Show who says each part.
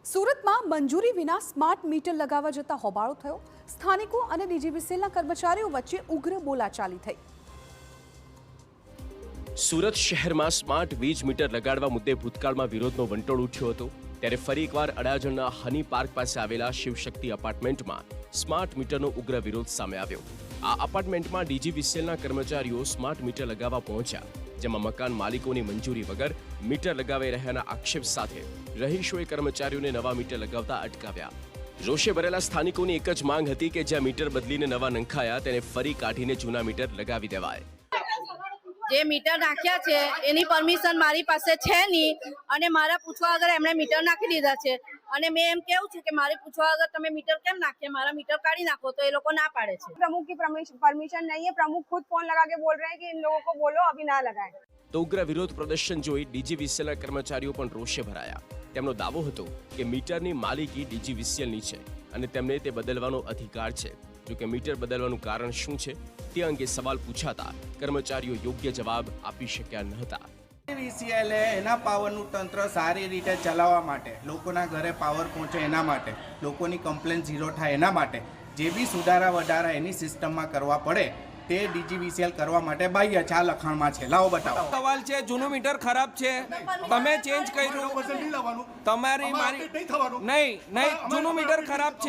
Speaker 1: સુરતમાં મંજૂરી વિના સ્માર્ટ મીટર લગાવવા જતા હોબાળો થયો। સ્થાનિકો અને ડીજીવીસીએલના કર્મચારીઓ વચ્ચે ઉગ્ર બોલાચાલી થઈ।
Speaker 2: સુરત શહેરમાં સ્માર્ટ વીજ મીટર લગાડવા મુદ્દે ભૂતકાળમાં વિરોધનો વંટોળ ઉઠ્યો હતો, ત્યારે ફરી એકવાર અડાજણના હની પાર્ક પાસે આવેલા શિવશક્તિ અપાર્ટમેન્ટમાં સ્માર્ટ મીટરનો ઉગ્ર વિરોધ સામે આવ્યો। આ અપાર્ટમેન્ટમાં ડીજીવીસીએલના કર્મચારીઓ સ્માર્ટ મીટર લગાવવા પહોંચ્યા, જેમાં મકાન માલિકોની મંજૂરી વગર મીટર લગાવાઈ રહ્યાના આક્ષેપ સાથે રહીશોએ કર્મચારીઓને નવા મીટર લગાવતા અટકાવ્યા। રોષે ભરેલા સ્થાનિકોની એક જ માંગ હતી કે જ્યાં મીટર બદલીને નવા નંખાયા તેને ફરી કાઢીને જૂના મીટર લગાવી દેવાય।
Speaker 3: જે મીટર નાખ્યા છે એની પરમિશન મારી પાસે છે નહીં અને મારા પૂછવા વગર એમણે મીટર નાખી દીધા છે અને મેં એમ કેવું છું કે મારી પૂછવા વગર તમે મીટર કેમ નાખ્યા, મારા મીટર કાઢી નાખો, તો એ લોકો ના પાડે છે।
Speaker 4: प्रमुख की परमिशन नहीं है, प्रमुख खुद फोन लगा के बोल रहे हैं कि इन लोगों को बोलो अभी ना लगाएं।
Speaker 2: તો ઉગ્ર વિરોધ પ્રદર્શન જોઈ ડીજીવીસીએલના કર્મચારીઓ પણ રોષે ભરાયા। તેમનો દાવો હતો કે મીટરની માલિકી ડીજીવીસીએલની છે અને તેમને તે બદલવાનો અધિકાર છે। જો કે મીટર બદલવાનું કારણ શું છે તે અંગે સવાલ પૂછાતા કર્મચારીઓ યોગ્ય જવાબ આપી શક્યા ન હતા।
Speaker 5: ડીજીવીસીએલ એના પાવરનું તંત્ર સારી રીતે ચલાવવા માટે, લોકોના ઘરે પાવર પહોંચે એના માટે, લોકોની કમ્પ્લેન ઝીરો થાય એના માટે જે બી સુધારા વધારા એની સિસ્ટમમાં કરવા પડે તે ડીજીવીસીએલ કરવા માટે બાહ્ય છે। આ લખાણમાં છે, લાવો બતાવો।
Speaker 6: સવાલ છે, જૂનું મીટર ખરાબ છે, તમે ચેન્જ કર્યું, તમારી મારી નહીં, જૂનું મીટર ખરાબ છે।